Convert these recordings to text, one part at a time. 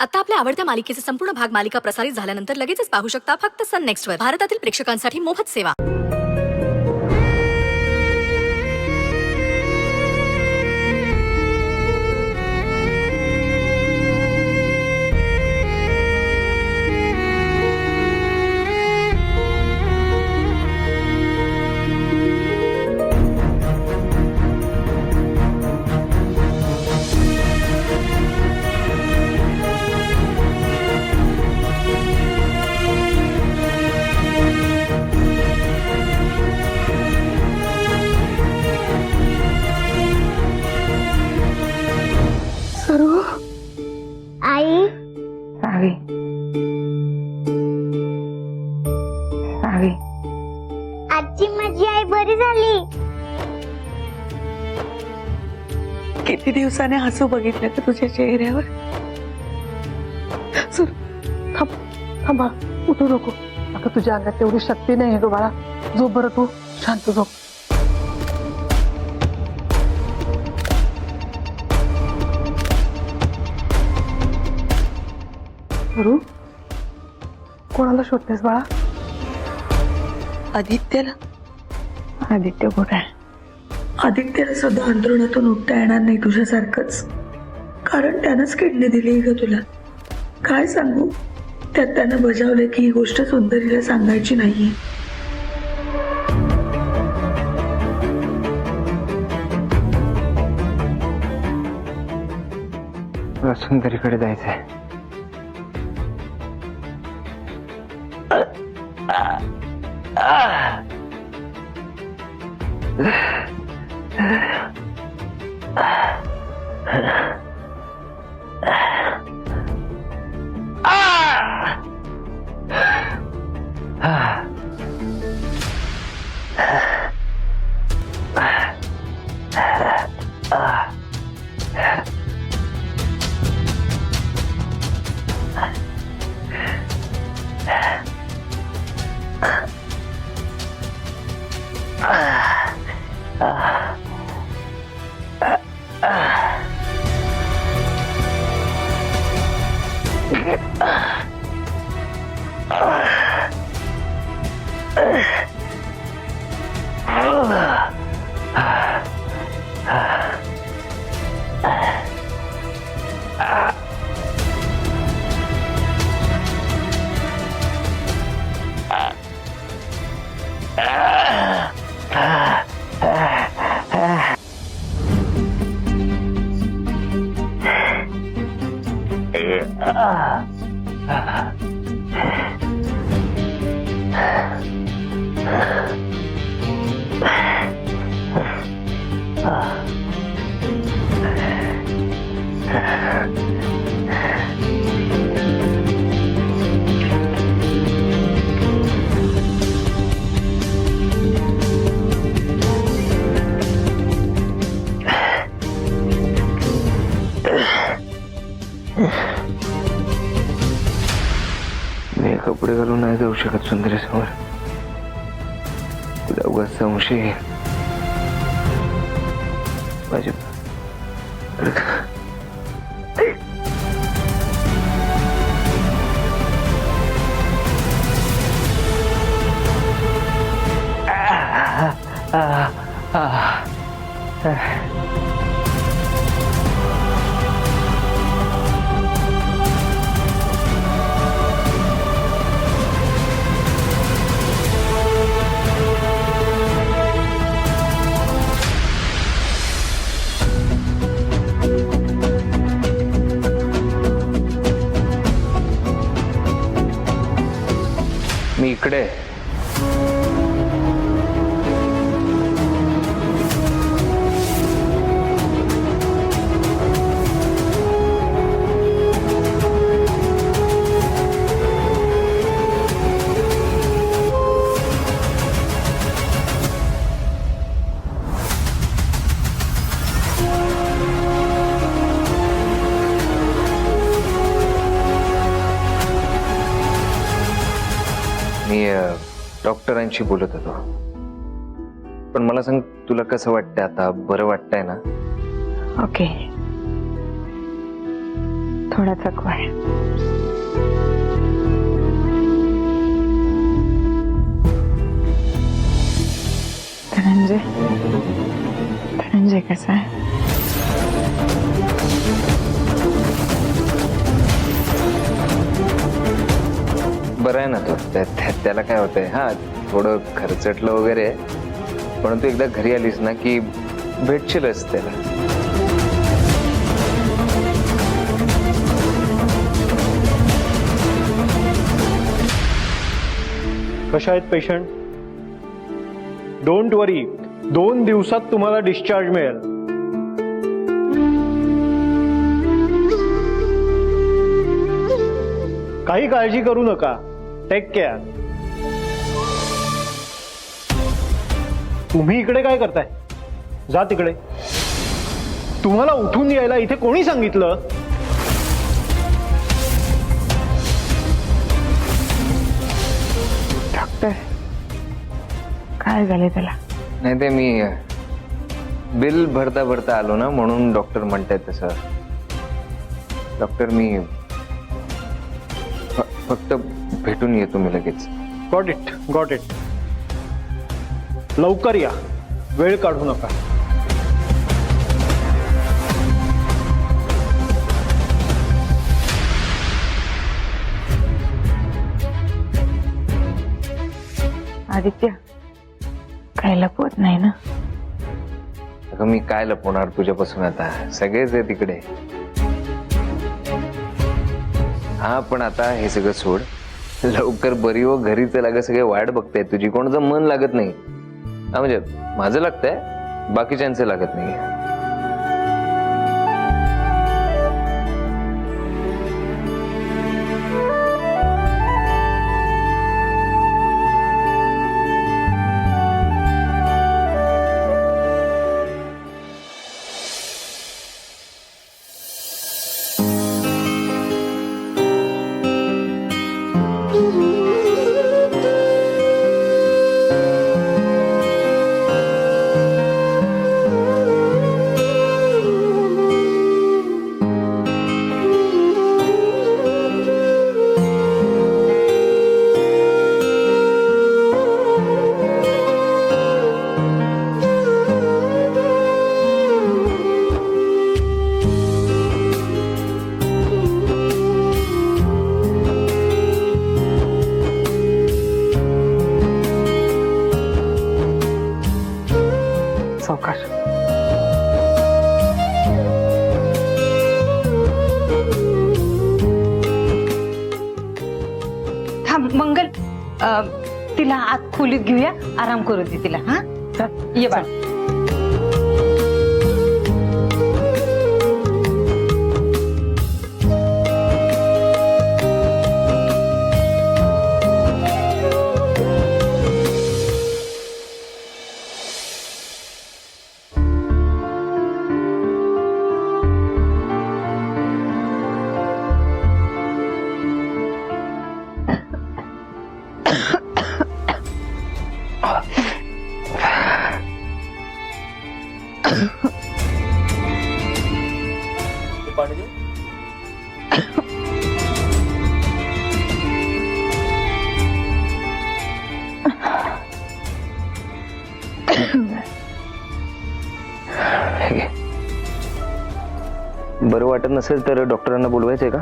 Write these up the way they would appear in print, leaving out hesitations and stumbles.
आता आपल्या आवडत्या मालिकेचे संपूर्ण भाग मालिका प्रसारित झाल्यानंतर लगेचच पाहू शकता फक्त सन नेक्स्टवर. भारतातील प्रेक्षकांसाठी मोफत सेवा. आई सावी सावी आजची माझी आई बरी झाली. किती दिवसाने हसू बघितलं का तुझ्या चेहऱ्यावर. सुरू थांब थांबा उठू नको. अगं तुझ्या अंगात तेवढी शक्ती नाही ग बाळा. झोप बरं तू शांत झोप. सुरू कोणाला शोधतेस बाळा. आदित्यला. आदित्य कुठे आहे. आदित्यला सुद्धा अंतरुणातून उठता येणार नाही तुझ्यासारखंच. कारण त्यानंच किडनी दिली ग तुला. काय सांगू. त्यात त्यानं बजावलं की ही गोष्ट सुंदरीला सांगायची नाहीये. सुंदरीकडे जायचंय. मी कपडे घालून नाही जाऊ शकत सुंदरी समोर. तुला उगाच संशय येईल. माझी मी इकडे. मी डॉक्टरांशी बोलत होतो. पण मला सांग, तुला कसं वाटतंय आता? बरं वाटतंय ना? ओके. थोडा थकवा आहे. धनंजय धनंजय कसा आहे? बरं आहे ना तो. त्याला काय होतंय, हा थोडं खर्चटलं वगैरे आहे. परंतु एकदा घरी आलीस ना की भेटशीलच त्याला. कशा आहेत पेशंट? डोंट वरी, 2 दिवसात तुम्हाला डिस्चार्ज मिळेल. काही काळजी करू नका. Take care. तुम्ही इकडे काय करताय? जा तिकडे. तुम्हाला उठून यायला इथे कोणी सांगितलं? डॉक्टर काय झाले त्याला? नाही ते मी बिल भरता भरता आलो ना, म्हणून डॉक्टर म्हणतायत तसं. डॉक्टर मी फक्त भेटून येतो मी लगेच. Got it, got it. लवकर या, वेळ काढू नका. आदित्य काय लपवत नाही ना? अगं मी काय लपवणार तुझ्यापासून, आता सगळेच आहे तिकडे. हा पण आता हे सगळं सोड. लवकर बरी हो, घरी चल. अगं सगळे वाट बघतायत तुझी. कोणाचं मन लागत नाही. हा म्हणजे माझं लागतंय, बाकीच्यांचं लागत नाही. सावकाश. थांब मंगल, तिला आत खोलीत घेऊया, आराम करू दे तिला. हा ये बाळ. बरं वाटत नसेल तर डॉक्टरांना बोलवायचंय का?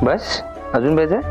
बस अजून पाहिजे?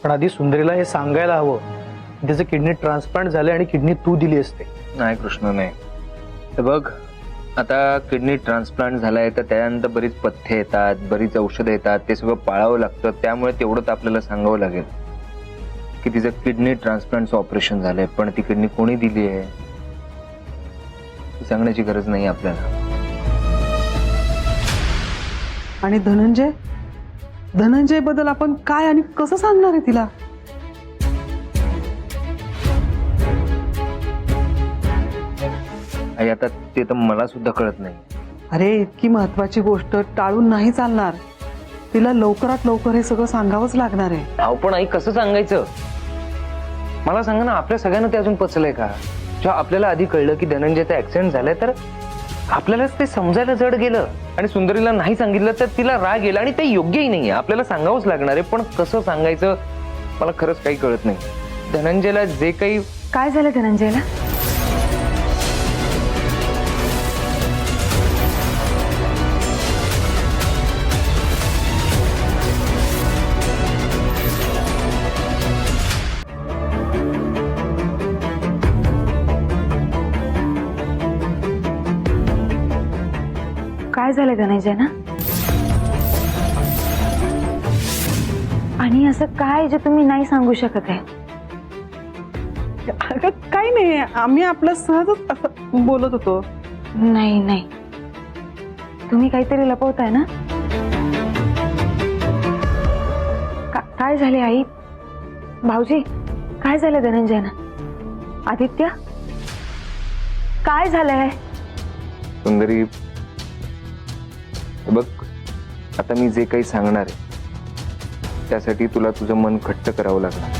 पण आधी सुंदरीला हे सांगायला हवं, त्याचं किडनी ट्रान्सप्लांट झालं आणि किडनी तू दिली असते. नाही कृष्ण नाही. हे बघ, आता किडनी ट्रान्सप्लांट झालाय तर त्यानंतर बरीच पथ्य येतात, बरीच औषधं येतात, ते सगळं पाळावं लागतं. त्यामुळे तेवढंच आपल्याला सांगावं लागेल की तिचं किडनी ट्रान्सप्लांटचं ऑपरेशन झालंय, पण ती किडनी कोणी दिली आहे सांगण्याची गरज नाही आपल्याला. आणि धनंजय बद्दल आपण काय आणि कसं सांगणार आहे तिला? आई आता ते तर मला सुद्धा कळत नाही. अरे इतकी महत्वाची गोष्ट टाळून नाही चालणार. तिला लवकरात लवकर हे सगळं सांगावंच लागणार आहे. अहो पण आई कसं सांगायचं मला सांगा ना. आपल्या सगळ्यांना ते अजून पचलंय का? जेव्हा आपल्याला आधी कळलं की धनंजयचा ऍक्सिडेंट झालाय तर आपल्यालाच ते समजायला जड गेलं, आणि सुंदरीला नाही सांगितलं तर तिला राग गेला, आणि ते योग्यही नाहीये. आपल्याला सांगावंच लागणार आहे, पण कसं सांगायचं मला खरंच काही कळत नाही. धनंजयला जे काही काय झालं धनंजयला? काय झालं धनंजय ना? आणि असं काय जे तुम्ही नाही सांगू शकत आहे? अगं काही नाही, आम्ही आपलं सहजच असं बोलत होतो. नाही नाही, तुम्ही काहीतरी लपवताय ना? काय झाले आई? भाऊजी काय झालं धनंजयना? आदित्य काय झालंय? सुंदरी बघ, आता मी जे काही सांगणार आहे त्यासाठी तुला तुझं मन घट्ट करावं लागणार.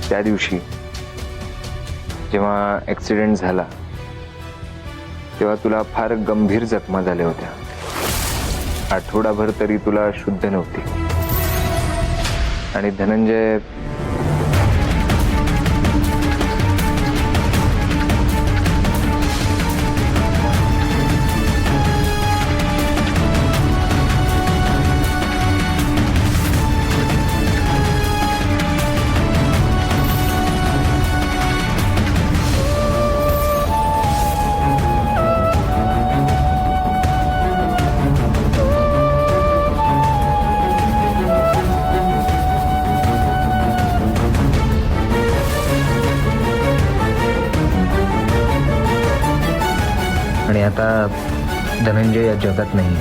त्या दिवशी जेव्हा ऍक्सिडेंट झाला तेव्हा तुला फार गंभीर जखमा झाल्या होत्या. आठवडाभर तरी तुला शुद्ध नव्हती, आणि धनंजय आणि आता धनंजय या जगात नाही.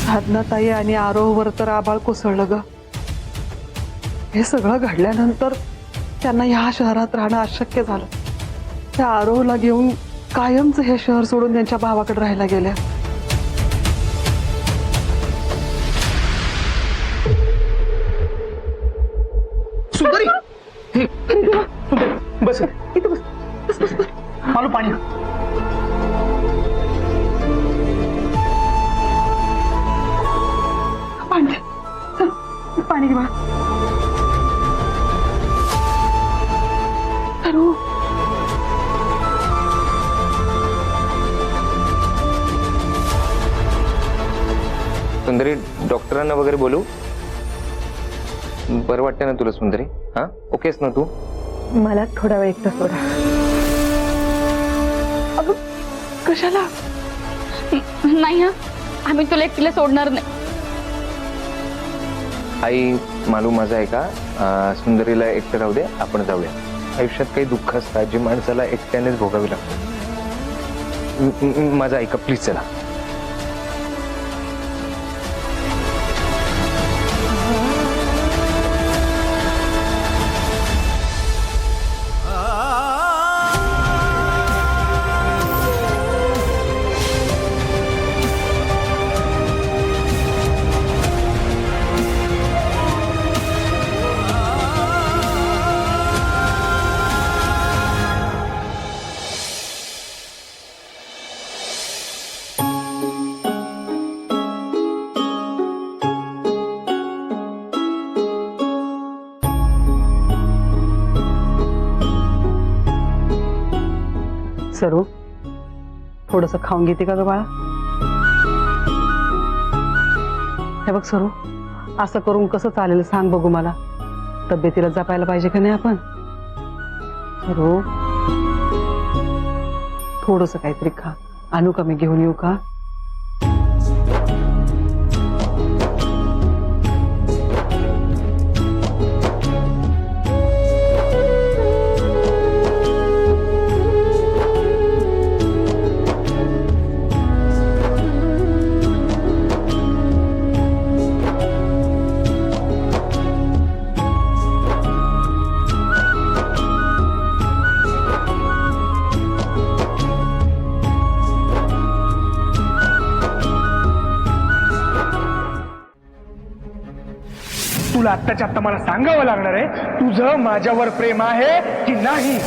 साधनाताई आणि आरोहवर तर आभाळ कोसळलं ग. हे सगळं घडल्यानंतर त्यांना ह्या शहरात राहणं अशक्य झालं. त्या आरोहला घेऊन कायमच हे शहर सोडून त्यांच्या भावाकडे राहायला गेल्या. सुंदरी बस इथं बस. मला पाणी. पाणी घे बा. अरू सुंदरी, डॉक्टरांना वगैरे बोलू? बरं वाटतं ना तुला सुंदरी? हा ओकेस ना तू? मला थोडा वेळ एकटं सोडा. अगं कशाला? नाही हा, आम्ही तुला एकटीला सोडणार नाही. आई मालू माझा आहे का? सुंदरीला एकटं राहू दे, आपण जाऊया. आयुष्यात काही दुःख असतात जी माणसाला एकट्यानेच भोगावी लागतात. माझा ऐका प्लीज, चला. सरू थोडस खाऊन घेते का ग बाळा? हे बघ सरू, असं करून कसं चालेल सांग बघू मला. तब्येतीला जपायला पाहिजे का नाही आपण? सरू थोडस काहीतरी खा. आणू का मी घेऊन येऊ का? तुला आत्ताच्या आत्ता मला सांगावं लागणार आहे, तुझं माझ्यावर प्रेम आहे की नाही?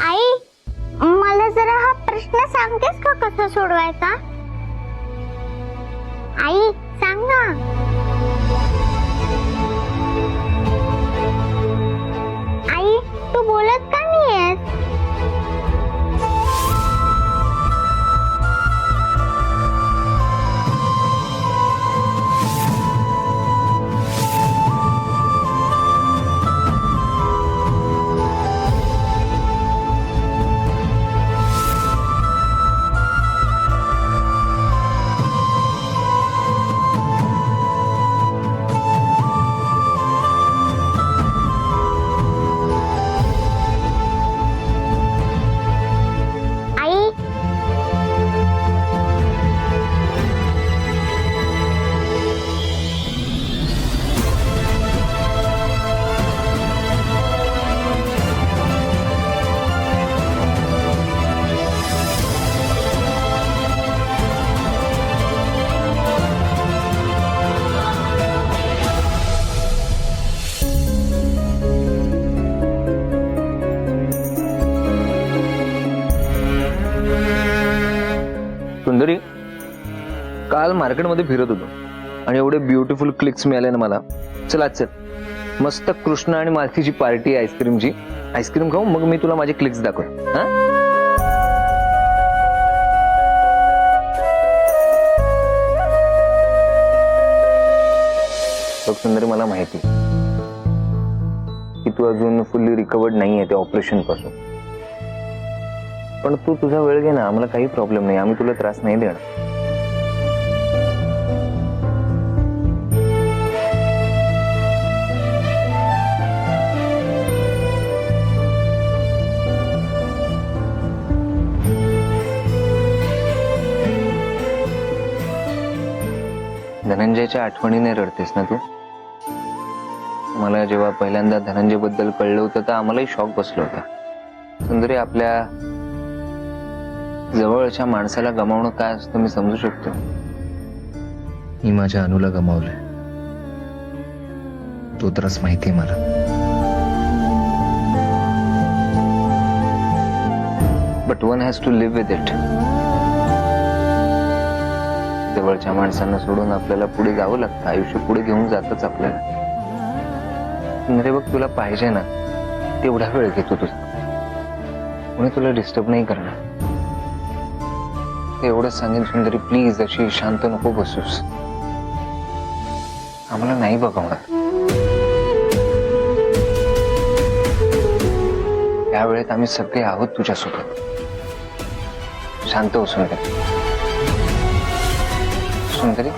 आई, मला जरा हा प्रश्न सांगतेस का कसा सोडवायचा? आई सांग ना. आई तू बोलत का नाहीयेस? आई सुंदरी, काल मार्केटमध्ये फिरत होतो आणि एवढे ब्युटिफुल क्लिक्स मिळाले ना मला. चल आज चल मस्त कृष्ण आणि मालतीची पार्टी आहे आईस्क्रीमची. आईस्क्रीम खाऊ मग मी तुला माझे क्लिक्स दाखव. हा बघ सुंदरी, मला माहिती की तू अजून फुल्ली रिकवर्ड नाहीये त्या ऑपरेशन पासून, पण तू तुझा वेळ घे ना. आम्हाला काही प्रॉब्लेम नाही, आम्ही तुला त्रास नाही देणार. धनंजयच्या आठवणीने रडतेस ना तू? मला जेव्हा पहिल्यांदा धनंजय बद्दल कळलं होतं तर आम्हालाही शॉक बसला होता. सुंदरी, आपल्या जवळच्या माणसाला गमावणं काय असतं मी समजू शकतो. मी माझ्या अनुला गमावलंय, तो त्रास माहितीये मला. But one has to live with it. जवळच्या माणसांना सोडून आपल्याला पुढे जावं लागतं. आयुष्य पुढे घेऊन जातच आपल्याला. अरे बघ, तुला पाहिजे ना तेवढा वेळ घेतो तुझा, कोणी तुला डिस्टर्ब नाही करणार. एवढंच सांगेन सुंदरी, प्लीज अशी शांत नको बसूस. आम्हाला नाही बघवणार. या वेळेत आम्ही सगळे आहोत तुझ्यासोबत. शांत हो सुंदरी. सुंदरी